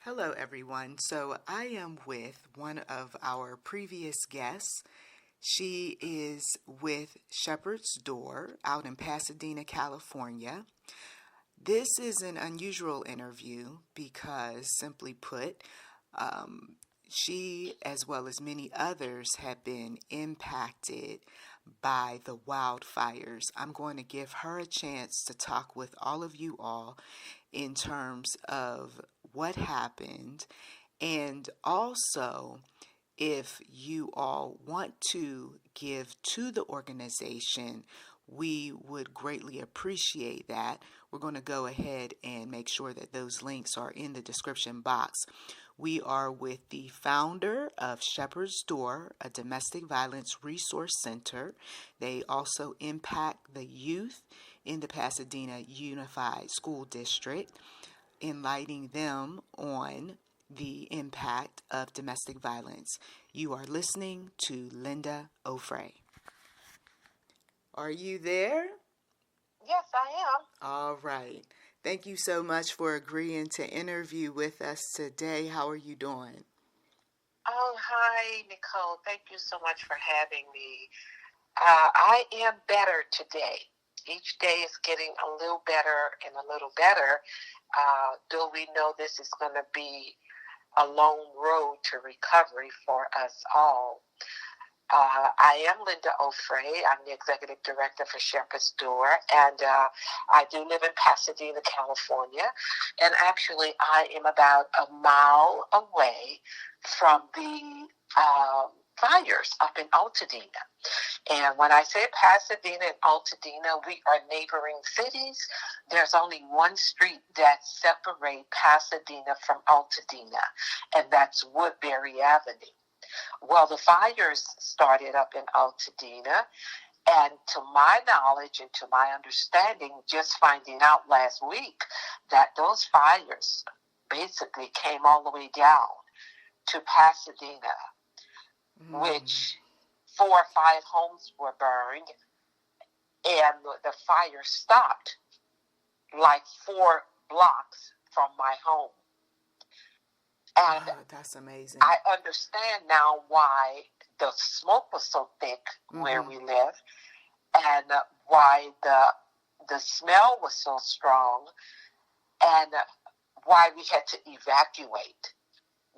Hello, everyone. So I am with one of our previous guests. She is with Shepherd's Door out in Pasadena, California. This is an unusual interview because, simply put, she, as well as many others, have been impacted by the wildfires. I'm going to give her a chance to talk with all of you all in terms of what happened, and also if you all want to give to the organization, we would greatly appreciate that. We're going to go ahead and make sure that those links are in the description box. We are with the founder of Shepherd's Door, a domestic violence resource center. They also impact the youth in the Pasadena Unified School District, enlightening them on the impact of domestic violence. You are listening to Linda O'Fray. Are you there? Yes, I am. All right. Thank you so much for agreeing to interview with us today. How are you doing? Oh, hi, Nicole. Thank you so much for having me. I am better today. Each day is getting a little better and a little better. Though we know this is going to be a long road to recovery for us all. I am Linda O'Fray. I'm the executive director for Shepherd's Door, and I do live in Pasadena, California. And actually, I am about a mile away from the fires up in Altadena. And when I say Pasadena and Altadena, we are neighboring cities. There's only one street that separates Pasadena from Altadena, and that's Woodbury Avenue. Well, the fires started up in Altadena, and to my knowledge and to my understanding, just finding out last week that those fires basically came all the way down to Pasadena, which 4 or 5 homes were burned, and the fire stopped like 4 blocks from my home. And that's amazing. I understand now why the smoke was so thick where we live, and why the smell was so strong, and why we had to evacuate.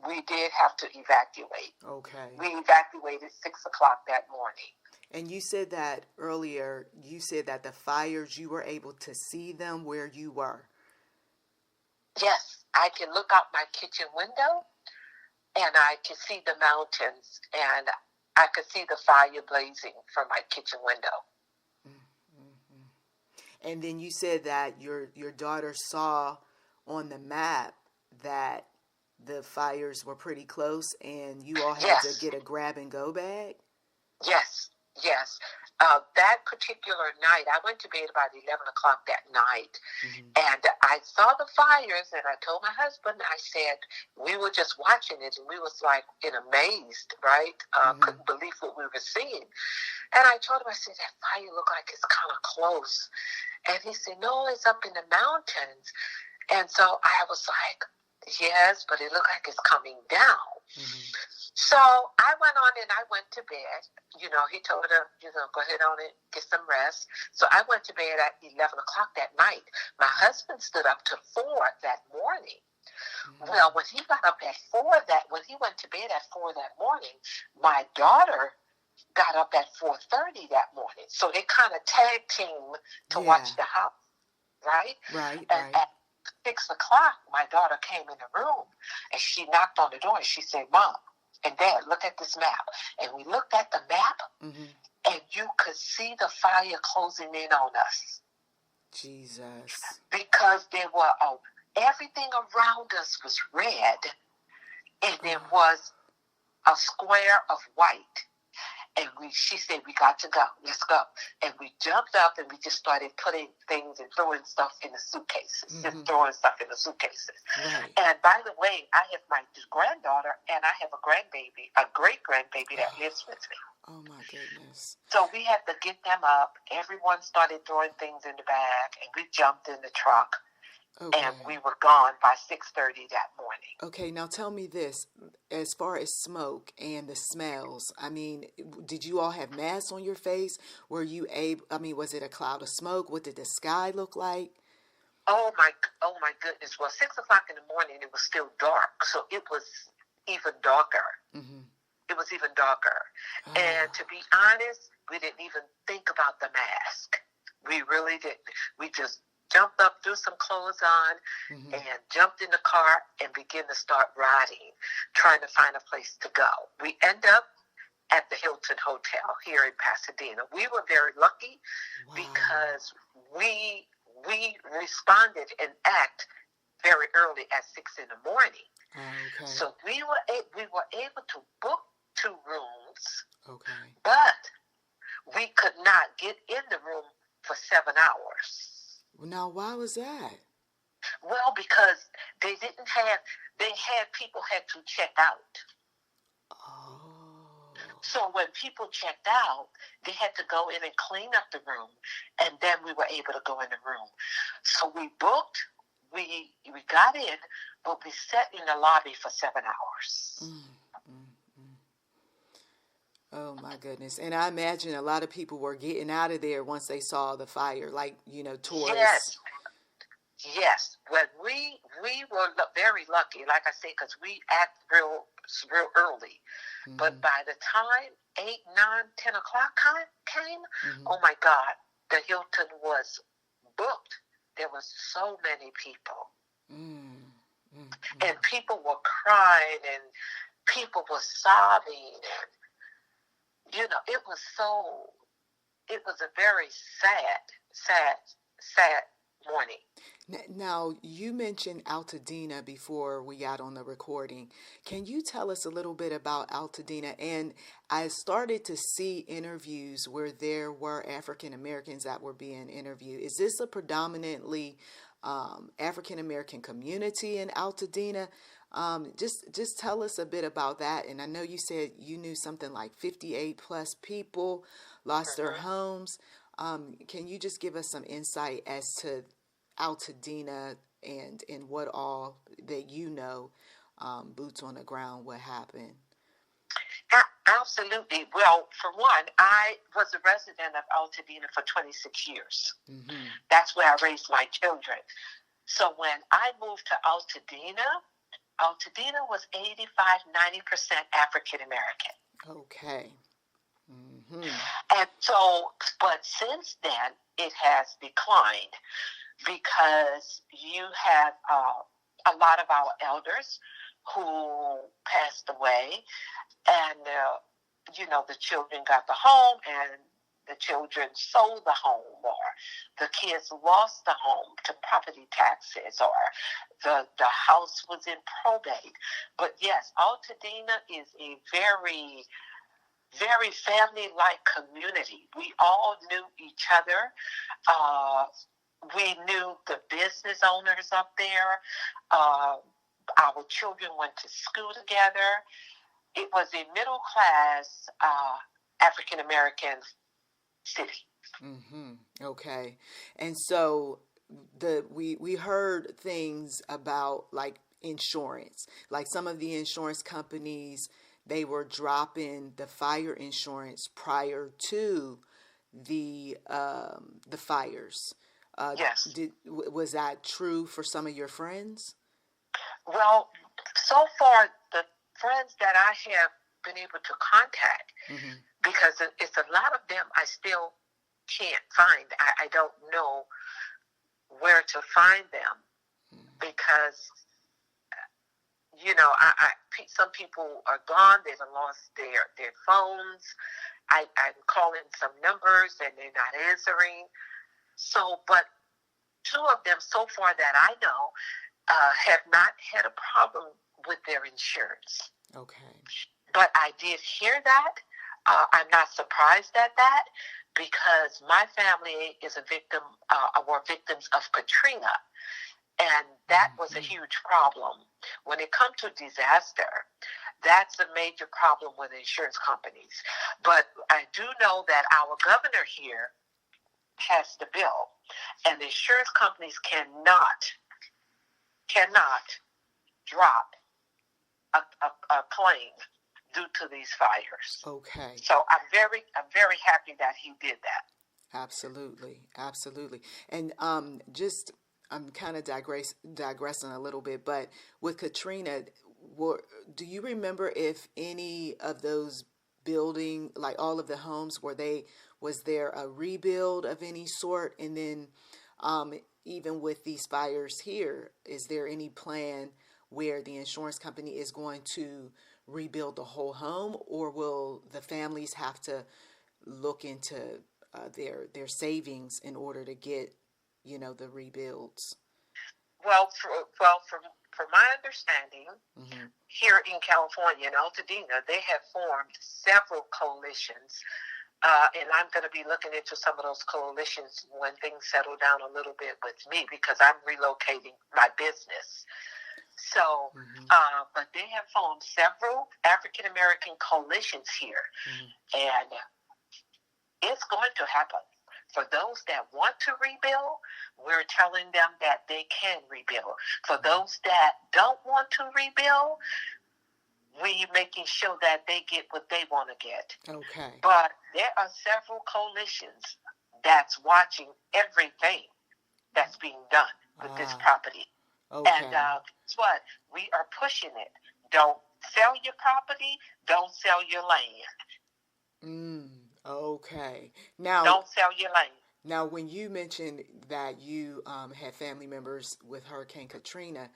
We did have to evacuate. Okay. We evacuated 6 o'clock that morning. And you said that earlier, you said that the fires, you were able to see them where you were. Yes, I can look out my kitchen window, and I can see the mountains, and I could see the fire blazing from my kitchen window. Mm-hmm. And then you said that your daughter saw on the map that the fires were pretty close, and you all had to get a grab-and-go bag? Yes. That particular night, I went to bed about 11 o'clock that night, and I saw the fires, and I told my husband, I said, we were just watching it, and we was like amazed, right? Couldn't believe what we were seeing. And I told him, I said, that fire looked like it's kind of close. And he said, no, it's up in the mountains. And so I was like, yes, but it looked like it's coming down. So I went on and I went to bed. He told her, go ahead on and get some rest. So I went to bed at 11 o'clock that night. My husband stood up to 4 that morning. Well, when he got up at 4 when he went to bed at 4 that morning, my daughter got up at 4:30 that morning. So they kind of tag team to watch the house, right? Right. At 6 o'clock, my daughter came in the room and she knocked on the door and she said, Mom and Dad, look at this map. And we looked at the map, and you could see the fire closing in on us. Jesus. Because there were everything around us was red, and there was a square of white. And she said, we got to go. Let's go. And we jumped up and we just started putting things and throwing stuff in the suitcases. Just throwing stuff in the suitcases. Right. And by the way, I have my granddaughter and I have a grandbaby, a great-grandbaby that lives with me. Oh, my goodness. So we had to get them up. Everyone started throwing things in the bag, and we jumped in the truck. Okay. and we were gone by 6:30 that morning. Okay, now tell me this. As far as smoke and the smells, I mean, did you all have masks on your face? Were you able, I mean, was it a cloud of smoke? What did the sky look like? Oh my goodness. Well, 6 o'clock in the morning, it was still dark. So it was even darker. Mm-hmm. It was even darker. And Oh, to be honest, we didn't even think about the mask. We really didn't. We just jumped up, threw some clothes on, mm-hmm. and jumped in the car and began to start riding, trying to find a place to go. We end up at the Hilton Hotel here in Pasadena. We were very lucky Wow. because we responded and act very early at 6 in the morning. Okay. So we were able to book 2 rooms, Okay. but we could not get in the room for 7 hours. Well, now, why was that? Well, because they had people had to check out. Oh. So when people checked out, they had to go in and clean up the room, and then we were able to go in the room. So we booked, we got in, but we sat in the lobby for 7 hours. Mm, mm, mm. Oh my goodness. And I imagine a lot of people were getting out of there once they saw the fire, like, tourists. Yes, yes. When we were very lucky, like I say, because we act real early. Mm-hmm. But by the time 8, 9, 10 o'clock came, Mm-hmm. oh my God, the Hilton was booked. There was so many people. Mm, mm, And people were crying and people were sobbing. And, it was a very sad morning. Now, you mentioned Altadena before we got on the recording. Can you tell us a little bit about Altadena? And I started to see interviews where there were African Americans that were being interviewed. Is this a predominantly African American community in Altadena? Just tell us a bit about that. And I know you said you knew something like 58 plus people lost their Mm-hmm. homes. Can you just give us some insight as to Altadena and what all that boots on the ground, what happened? Absolutely. Well, for one, I was a resident of Altadena for 26 years. Mm-hmm. That's where I raised my children. So when I moved to Altadena was 85-90% African American. Okay. Mm-hmm. And so, but since then, it has declined because you have a lot of our elders who passed away, and the children got the home, and the children sold the home, or the kids lost the home to property taxes, or the house was in probate. But yes, Altadena is a very, very family-like community. We all knew each other. We knew the business owners up there. Our children went to school together. It was a middle-class African-American city. Mm-hmm. Okay. And so we heard things about like insurance, like some of the insurance companies, they were dropping the fire insurance prior to the fires. Yes. Was that true for some of your friends? Well, so far, the friends that I have been able to contact, Mm-hmm. because it's a lot of them I still can't find. I don't know where to find them because, some people are gone. They've lost their phones. I'm calling some numbers and they're not answering. So, but 2 of them so far that I know have not had a problem with their insurance. Okay. But I did hear that. I'm not surprised at that because my family is were victims of Katrina. And that was a huge problem. When it comes to disaster, that's a major problem with insurance companies. But I do know that our governor here has the bill, and the insurance companies cannot cannot drop a claim due to these fires. Okay. So I'm very happy that he did that. Absolutely, absolutely. And just I'm kind of digressing a little bit, but with Katrina, do you remember if any of those building, like all of the homes, was there a rebuild of any sort? And then even with these fires here, is there any plan where the insurance company is going to rebuild the whole home, or will the families have to look into their savings in order to get, the rebuilds? Well, from my understanding, here in California, in Altadena, they have formed several coalitions. And I'm going to be looking into some of those coalitions when things settle down a little bit with me, because I'm relocating my business. So, but they have formed several African American coalitions here, and it's going to happen. For those that want to rebuild, we're telling them that they can rebuild. For those that don't want to rebuild, we're making sure that they get what they want to get. Okay. But there are several coalitions that's watching everything that's being done with this property. Okay. And guess what? We are pushing it. Don't sell your property. Don't sell your land. Okay. Now, don't sell your land. Now, when you mentioned that you had family members with Hurricane Katrina,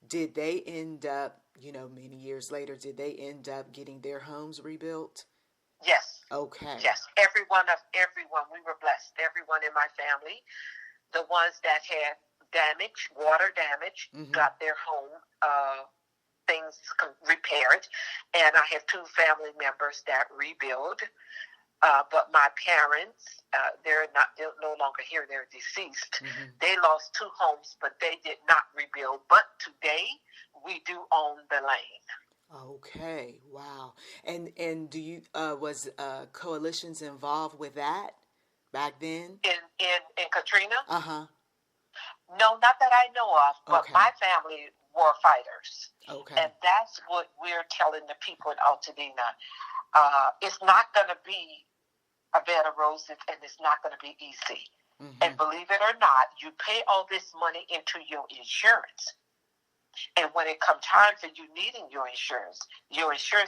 did they end up, many years later, did they end up getting their homes rebuilt? Yes. Okay. Yes. Everyone, we were blessed. Everyone in my family, the ones that had water damage, got their home things repaired. And I have two family members that rebuild. But my parents, they're no longer here. They're deceased. They lost two homes, but they did not rebuild. But today, we do own the land. Okay. Wow. And do you was coalitions involved with that back then? In Katrina? No, not that I know of. But my family were fighters. Okay. And that's what we're telling the people in Altadena. It's not going to be a bed of roses, and it's not going to be easy. And believe it or not, you pay all this money into your insurance. And when it comes time for you needing your insurance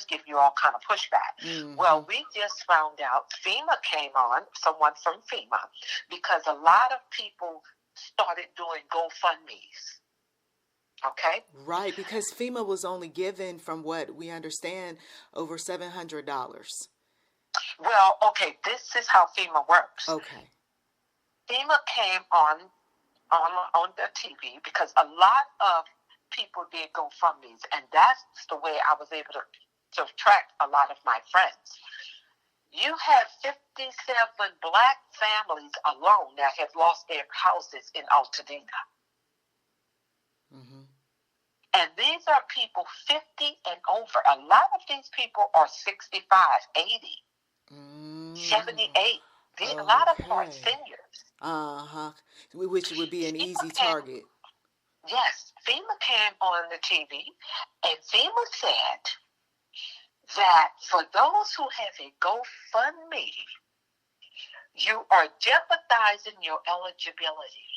gives you all kind of pushback. Well, we just found out FEMA came on, someone from FEMA, because a lot of people started doing GoFundMes. Okay? Right, because FEMA was only given, from what we understand, over $700. Well, okay, this is how FEMA works. Okay. FEMA came on the TV because a lot of people did GoFundMes, and that's the way I was able to track a lot of my friends. You have 57 black families alone that have lost their houses in Altadena. And these are people 50 and over. A lot of these people are 65, 80, 78. A lot of them are seniors. Which would be an easy target. Yes. FEMA came on the TV, and FEMA said that for those who have a GoFundMe, you are jeopardizing your eligibility.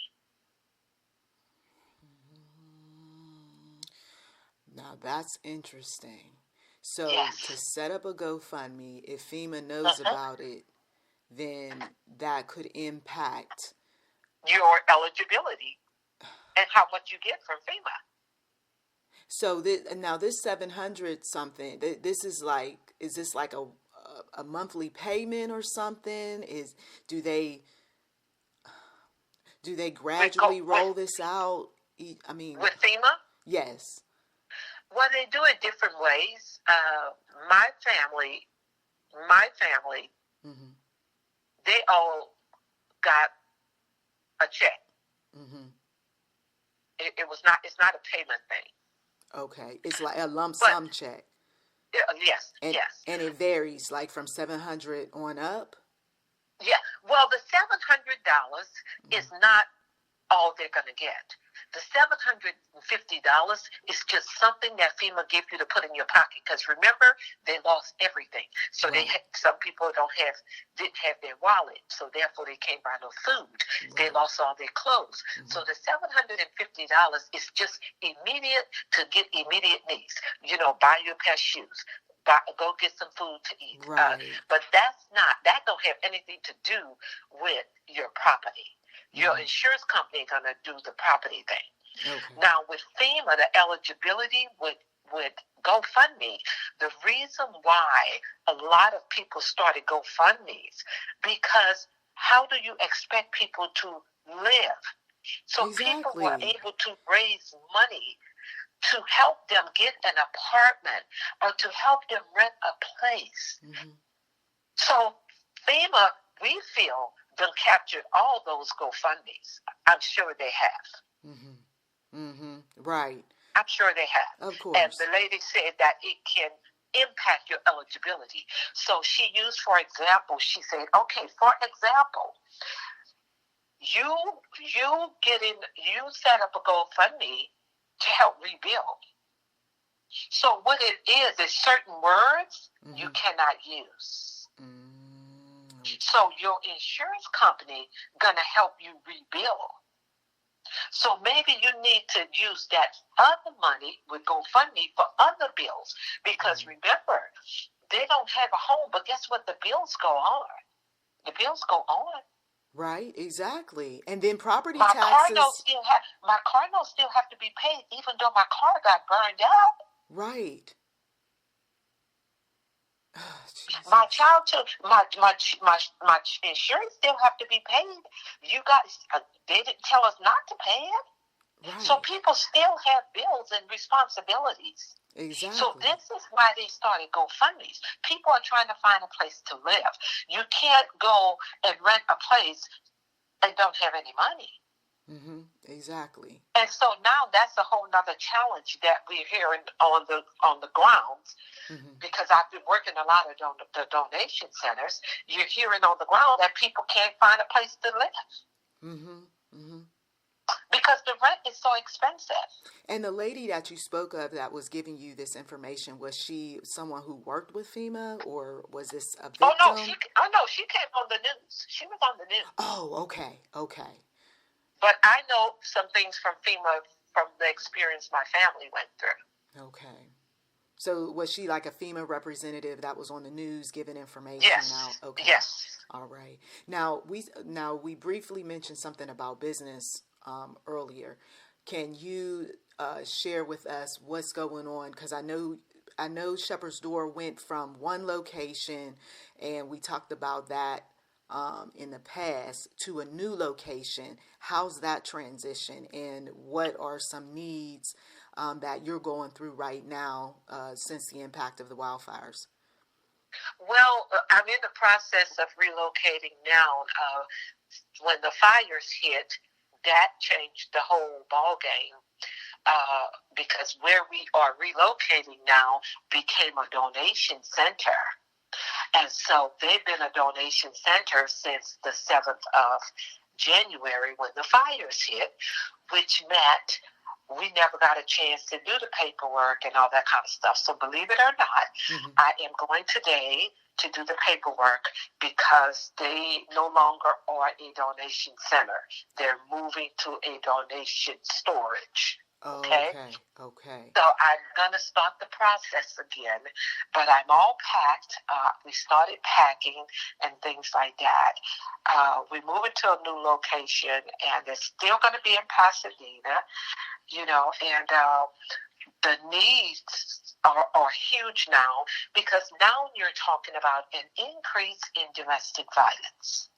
Now that's interesting. So to set up a GoFundMe, if FEMA knows about it, then that could impact your eligibility and how much you get from FEMA. So now this 700 something, is this like a monthly payment or something? Do they gradually roll this out? I mean, with FEMA? Yes. Well, they do it different ways. My family, they all got a check. It's not a payment thing. Okay, it's like a lump sum check. Yes, yes. And it varies, like from $700 on up. Yeah. Well, the $700 is not all they're going to get. The $750 is just something that FEMA gave you to put in your pocket. Because remember, they lost everything. So some people didn't have their wallet. So therefore, they can't buy no food. Right. They lost all their clothes. Mm-hmm. So the $750 is just immediate to get immediate needs. Buy your pair of shoes. Go get some food to eat. Right. But that don't have anything to do with your property. Your insurance company is going to do the property thing. Okay. Now, with FEMA, the eligibility with GoFundMe, the reason why a lot of people started GoFundMes, because how do you expect people to live? So people were able to raise money to help them get an apartment or to help them rent a place. Mm-hmm. So FEMA, we feel, done captured all those GoFundMes. I'm sure they have. Mm-hmm. Mm-hmm. Right. I'm sure they have. Of course. And the lady said that it can impact your eligibility. So she used, for example, she said, okay, for example, you set up a GoFundMe to help rebuild. So what it is certain words you cannot use. So your insurance company gonna help you rebuild. So maybe you need to use that other money with GoFundMe for other bills, because remember, they don't have a home, but guess what? The bills go on. The bills go on. Right, exactly. And then property my taxes. My car notes still have to be paid, even though my car got burned out. Right. My child, my insurance still have to be paid. You guys, they didn't tell us not to pay it. Right. So people still have bills and responsibilities. Exactly. So this is why they started GoFundMes. People are trying to find a place to live. You can't go and rent a place and don't have any money. Mm-hmm. Exactly. And so now that's a whole nother challenge that we're hearing on the grounds, because I've been working a lot of the donation centers. You're hearing on the ground that people can't find a place to live. Mm-hmm. Mm-hmm. Because the rent is so expensive. And the lady that you spoke of that was giving you this information, was she someone who worked with FEMA, or was this a victim? Oh, no, she came on the news. She was on the news. Oh, okay. But I know some things from FEMA from the experience my family went through. Okay. So was she like a FEMA representative that was on the news giving information out? Okay. Yes. All right. Now we briefly mentioned something about business earlier. Can you share with us what's going on? Because I know Shepherd's Door went from one location, and we talked about that in the past, to a new location. How's that transition, and what are some needs that you're going through right now since the impact of the wildfires? Well, I'm in the process of relocating now. When the fires hit, that changed the whole ball game, because where we are relocating now became a donation center. And so they've been a donation center since the 7th of January when the fires hit, which meant we never got a chance to do the paperwork and all that kind of stuff. So believe it or not, I am going today to do the paperwork, because they no longer are a donation center. They're moving to a donation storage. Okay. So I'm going to start the process again, but I'm all packed. We started packing and things like that. We move into a new location, and it's still going to be in Pasadena, and the needs are huge now, because now you're talking about an increase in domestic violence.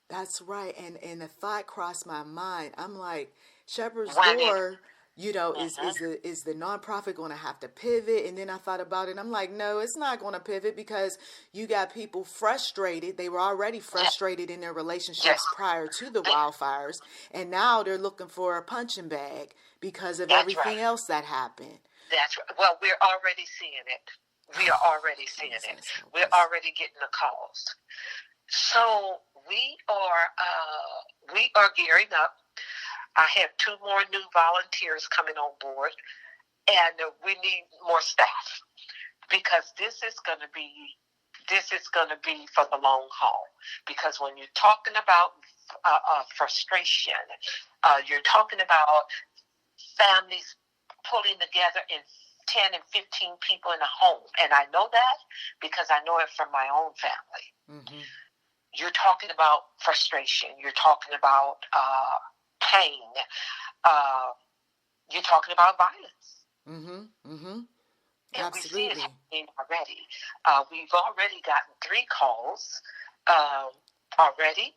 That's right. And the thought crossed my mind. I'm like, Shepherd's Door, is the nonprofit going to have to pivot? And then I thought about it. I'm like, no, it's not going to pivot, because you got people frustrated. They were already frustrated in their relationships prior to the wildfires, and now they're looking for a punching bag because of everything else that happened. That's right. Well, we're already seeing it. We are already seeing it. We're already getting the calls. So we are gearing up. I have 2 more new volunteers coming on board, and we need more staff because this is going to be for the long haul. Because when you're talking about frustration, you're talking about families pulling together in 10 and 15 people in a home. And I know that because I know it from my own family. Mm-hmm. You're talking about frustration. You're talking about pain. You're talking about violence. Mm-hmm. Mm-hmm. And Absolutely. we see it happening already. We've already gotten 3 calls already.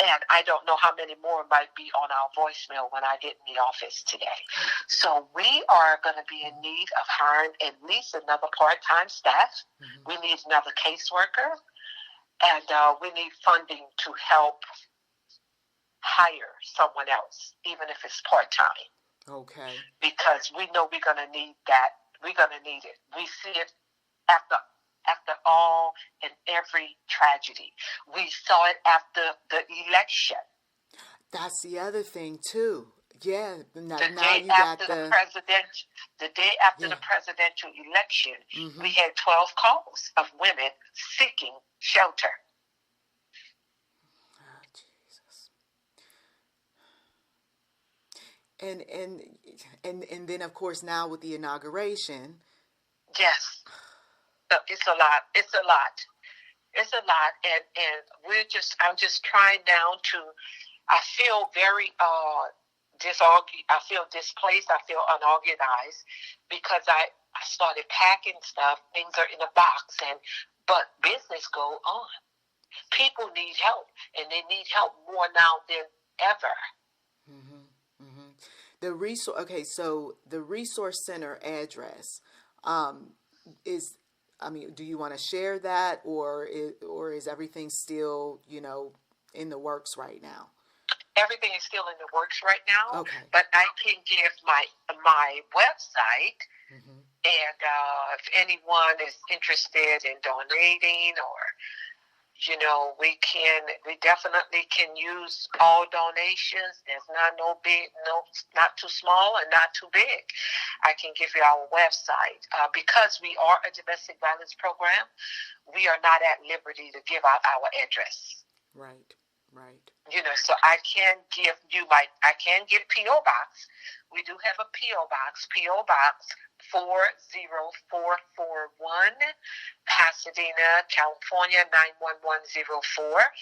And I don't know how many more might be on our voicemail when I get in the office today. So we are going to be in need of hiring at least another part-time staff. Mm-hmm. We need another caseworker. And we need funding to help hire someone else, even if it's part-time. Okay. Because we know we're going to need that. We're going to need it. We see it after all and every tragedy. We saw it after the election. That's the other thing too. Yeah. Now the day you after got the day after the presidential election, mm-hmm. we had 12 calls of women seeking shelter. Oh, Jesus. And then of course now with the inauguration. Yes. It's a lot. And I'm just trying now I feel very I feel displaced. I feel unorganized because I started packing stuff. Things are in a box, but business go on. People need help, and they need help more now than ever. Mm-hmm. Mm-hmm. So the resource center address is. Do you want to share that, or is everything still, in the works right now? Everything is still in the works right now. Okay. But I can give my website, mm-hmm. and if anyone is interested in donating, or we definitely can use all donations. There's not not too small and not too big. I can give you our website. Because we are a domestic violence program, we are not at liberty to give out our address. Right. So I can give P.O. Box. We do have a P.O. Box. P.O. Box 40441, Pasadena, California 91104.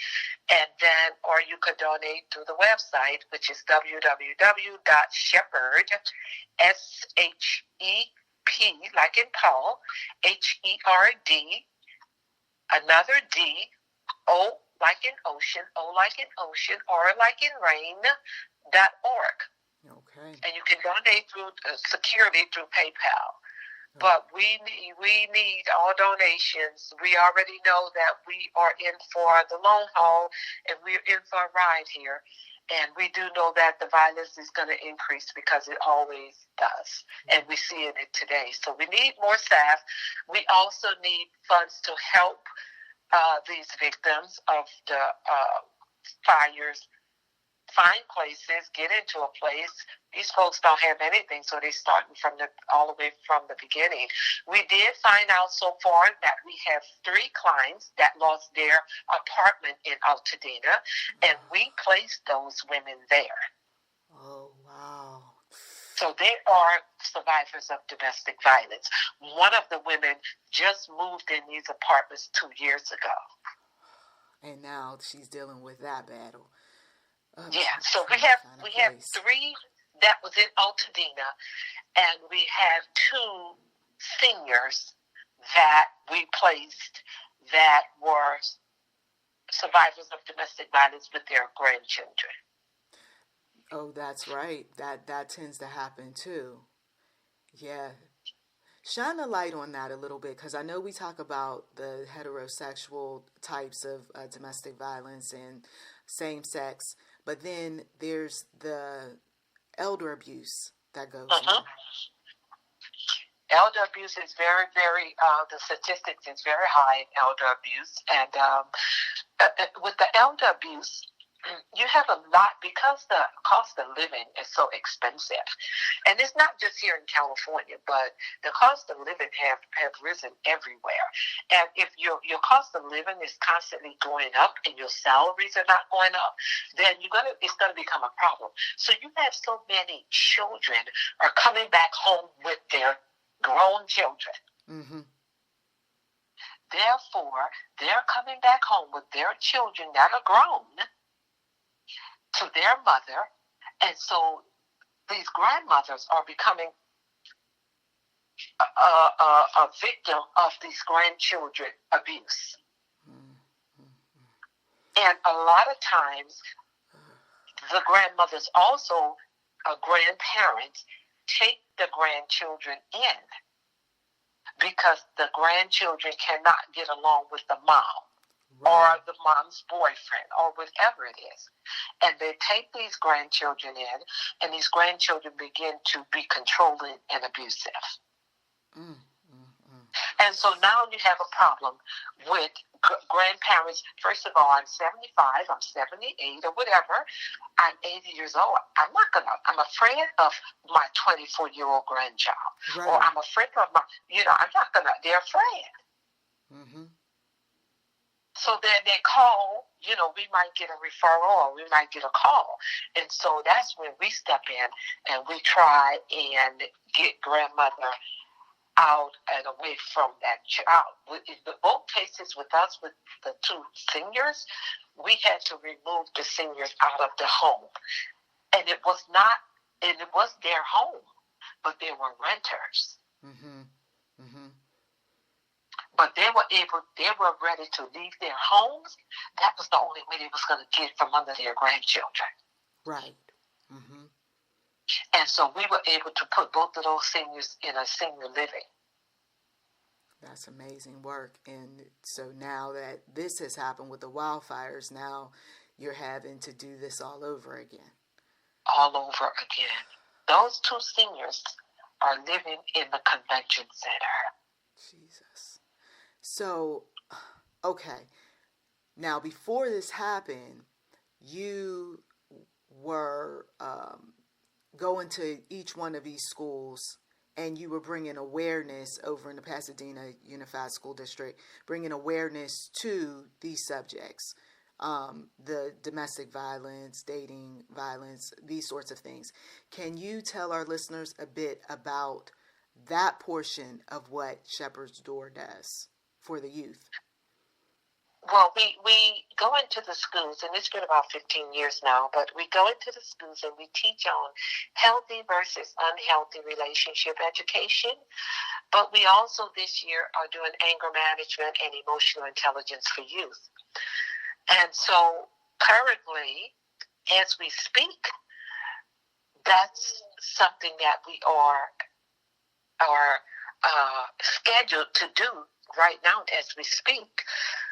And then, or you could donate through the website, which is www.shepherd, SHEP, like in Paul, HERD, another D, O like in ocean, O like in ocean, R like in rain.org. Okay. And you can donate through securely through PayPal. Okay. But we need all donations. We already know that we are in for the long haul, and we're in for a ride here. And we do know that the violence is going to increase because it always does. And we see it today. So we need more staff. We also need funds to help these victims of the fires find places, get into a place. These folks don't have anything, so they're starting all the way from the beginning. We did find out so far that we have 3 clients that lost their apartment in Altadena, and we placed those women there. Oh, wow. So they are survivors of domestic violence. One of the women just moved in these apartments 2 years ago. And now she's dealing with that battle. So we have 3 that was in Altadena, and we have 2 seniors that we placed that were survivors of domestic violence with their grandchildren. Oh, that's right. That tends to happen too. Yeah. Shine a light on that a little bit, because I know we talk about the heterosexual types of domestic violence and same sex, but then there's the elder abuse that goes on. Elder abuse is very, very, the statistics is very high in elder abuse. And with the elder abuse, you have a lot because the cost of living is so expensive. And it's not just here in California, but the cost of living have risen everywhere. And if your cost of living is constantly going up and your salaries are not going up, then it's gonna become a problem. So you have so many children are coming back home with their grown children. Mm-hmm. Therefore, they're coming back home with their children that are grown to their mother, and so these grandmothers are becoming a victim of these grandchildren abuse. And a lot of times, the grandmothers also, grandparents, take the grandchildren in because the grandchildren cannot get along with the mom. Right. Or the mom's boyfriend, or whatever it is. And they take these grandchildren in, and these grandchildren begin to be controlling and abusive. And so now you have a problem with grandparents. First of all, I'm 75, I'm 78, or whatever. I'm 80 years old. I'm afraid of my 24-year-old grandchild. Right. Or I'm afraid of they're afraid. Mm-hmm. So then they call, we might get a referral or we might get a call. And so that's when we step in and we try and get grandmother out and away from that child. In both cases with us, with the two seniors, we had to remove the seniors out of the home. And it was their home, but they were renters. Mm-hmm. Mm-hmm. But they were ready to leave their homes. That was the only way they was going to get from under their grandchildren. Right. Mm-hmm. And so we were able to put both of those seniors in a senior living. That's amazing work. And so now that this has happened with the wildfires, now you're having to do this all over again. All over again. Those two seniors are living in the convention center. Jesus. So, okay. Now, before this happened, you were going to each one of these schools, and you were bringing awareness over in the Pasadena Unified School District, bringing awareness to these subjects, the domestic violence, dating violence, these sorts of things. Can you tell our listeners a bit about that portion of what Shepherd's Door does for the youth? Well, we go into the schools, and it's been about 15 years now, but we go into the schools and we teach on healthy versus unhealthy relationship education. But we also this year are doing anger management and emotional intelligence for youth. And so currently, as we speak, that's something that we are scheduled to do right now as we speak.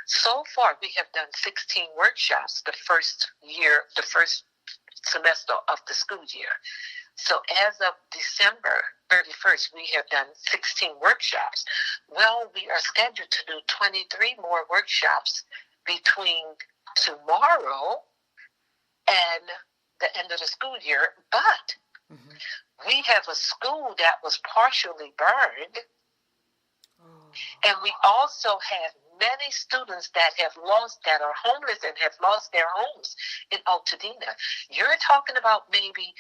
So far, we have done 16 workshops the first semester of the school year. So as of December 31st, we have done 16 workshops. Well, we are scheduled to do 23 more workshops between tomorrow and the end of the school year. But we have a school that was partially burned. And we also have many students that are homeless and have lost their homes in Altadena. You're talking about maybe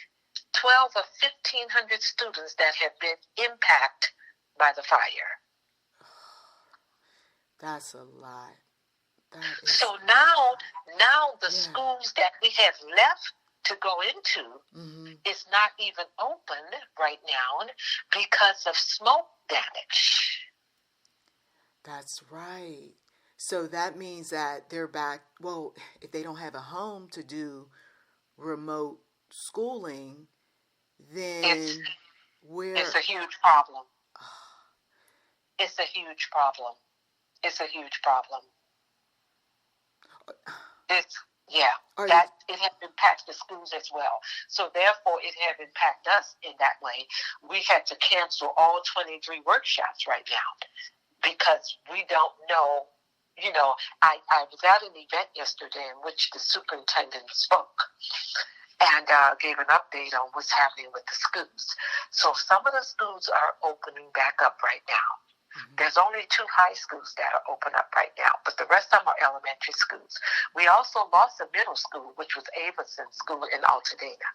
12 or 1,500 students that have been impacted by the fire. That's a lot. So now the schools that we have left to go into is not even open right now because of smoke damage. That's right. So that means that they're back. Well, if they don't have a home to do remote schooling, then it's a huge problem. It's a huge problem. It's a huge problem. It has impacted the schools as well. So therefore, it has impacted us in that way. We had to cancel all 23 workshops right now because we don't know I was at an event yesterday in which the superintendent spoke and gave an update on what's happening with the schools. So some of the schools are opening back up right now. There's only 2 high schools that are open up right now, but the rest of them are elementary schools. We also lost a middle school, which was Averson School in Altadena.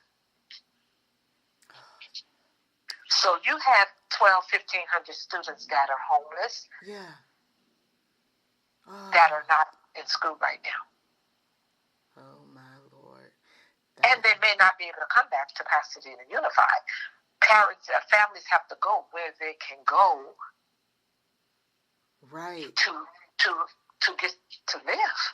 So you have 1,500 students that are homeless, that are not in school right now. Oh, my Lord. And they may not be able to come back to Pasadena Unified. Families have to go where they can go, right, to get to live.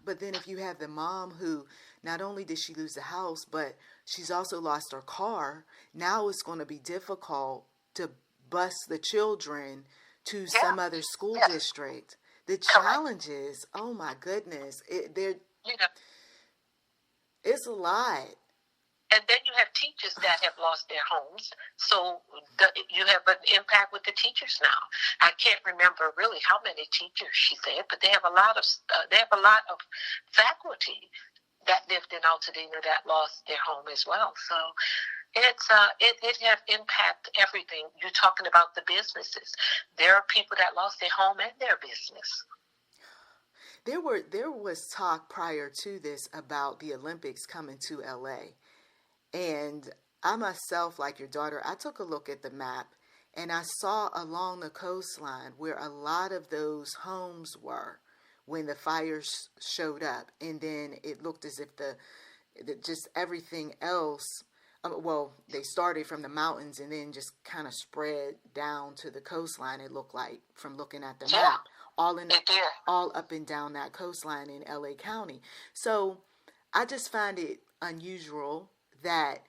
But then if you have the mom who not only did she lose the house, but she's also lost her car, now it's going to be difficult to bus the children to some other school district. The challenges, oh my goodness, it's a lot. And then you have teachers that have lost their homes, so you have an impact with the teachers now. I can't remember really how many teachers she said, but they have a lot of faculty that lived in Altadena that lost their home as well. So it has impact everything. You're talking about the businesses. There are people that lost their home and their business. There was talk prior to this about the Olympics coming to LA. And I myself, like your daughter, I took a look at the map and I saw along the coastline where a lot of those homes were when the fires showed up. And then it looked as if just everything else, they started from the mountains and then just kind of spread down to the coastline, it looked like, from looking at the map, all up and down that coastline in LA County. So I just find it unusual that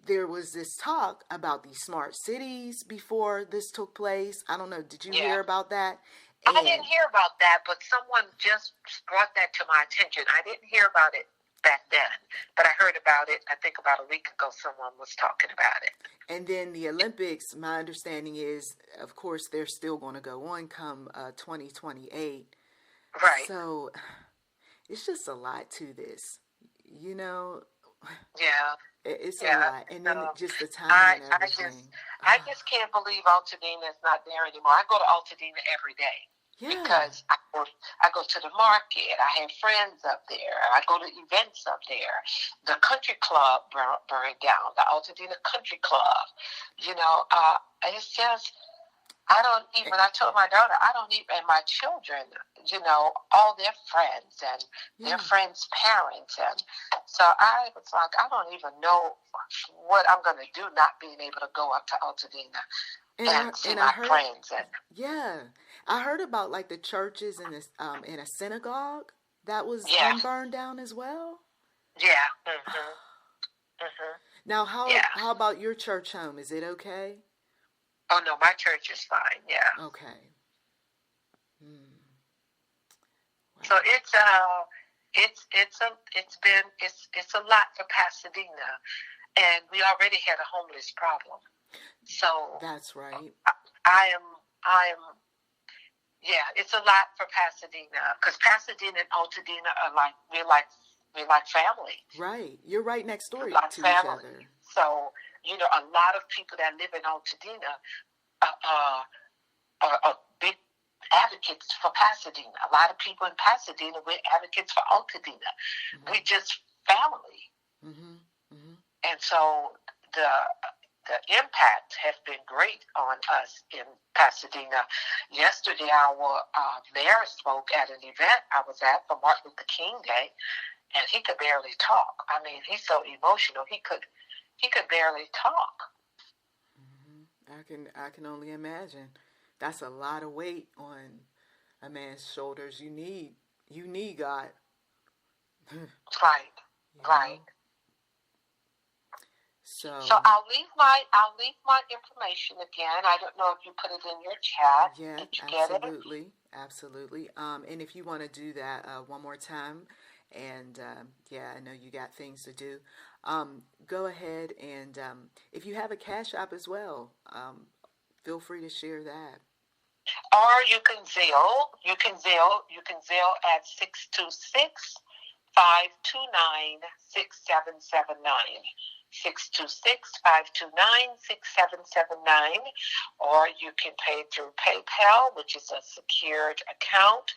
there was this talk about these smart cities before this took place. I don't know. Did you hear about that? I didn't hear about that, but someone just brought that to my attention. I didn't hear about it back then, but I heard about it, I think about a week ago, someone was talking about it. And then the Olympics, my understanding is, of course, they're still going to go on come 2028. Right. So it's just a lot to this, Yeah. It's a lot. And then just the time and everything. I just can't believe Altadena is not there anymore. I go to Altadena every day. Yeah. Because I go to the market. I have friends up there. I go to events up there. The country club burned down, the Altadena Country Club. It's just, I told my daughter, and my children, all their friends and their friends' parents. And so I was like, I don't even know what I'm going to do not being able to go up to Altadena and see my friends. I heard about like the churches and in a synagogue that was burned down as well. Yeah. Mm-hmm. Mm-hmm. Now, how about your church home? Is it okay? Oh no, my church is fine. Yeah. Okay. Wow. So it's a lot for Pasadena, and we already had a homeless problem. So that's right. It's a lot for Pasadena because Pasadena and Altadena are we're like family. Right, you're right next door to each other. So a lot of people that live in Altadena are big advocates for Pasadena. A lot of people in Pasadena, we're advocates for Altadena. Mm-hmm. We're just family. Mm-hmm. Mm-hmm. And so the impact has been great on us in Pasadena. Yesterday, our mayor spoke at an event I was at for Martin Luther King Day, and he could barely talk. I mean, he's so emotional. He could barely talk. Mm-hmm. I can only imagine. That's a lot of weight on a man's shoulders. You need God. Right. So I'll leave my information again. I don't know if you put it in your chat. Yeah, Did you absolutely. And if you want to do that one more time, and I know you got things to do. Go ahead and if you have a CashApp as well, feel free to share that. Or you can Zelle. You can Zelle at 626-529-6779. 626-529-6779. Or you can pay through PayPal, which is a secured account.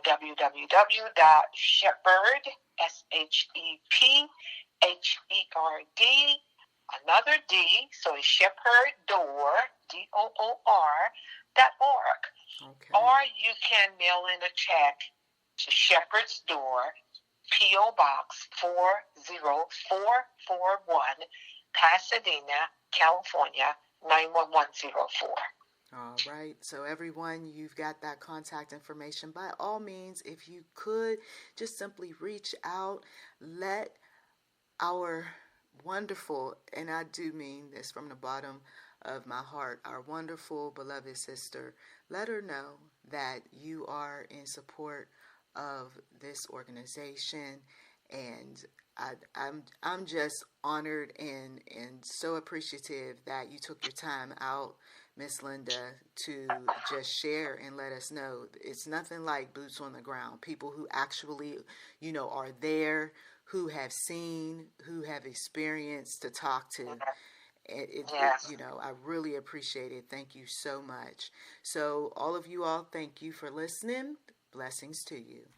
www.shepherd, SHEPHERD, another D, so it's Shepherd Door, DOOR.org. Okay. Or you can mail in a check to Shepherd's Door, P.O. Box 40441, Pasadena, California, 91104. All right. So everyone, you've got that contact information. By all means, if you could just simply reach out, let our wonderful, and I do mean this from the bottom of my heart, our wonderful beloved sister, let her know that you are in support of this organization, and I'm just honored and so appreciative that you took your time out, Miss Linda, to just share and let us know. It's nothing like boots on the ground. People who actually, are there, who have seen, who have experienced to talk to. Yes. I really appreciate it. Thank you so much. So all of you all, thank you for listening. Blessings to you.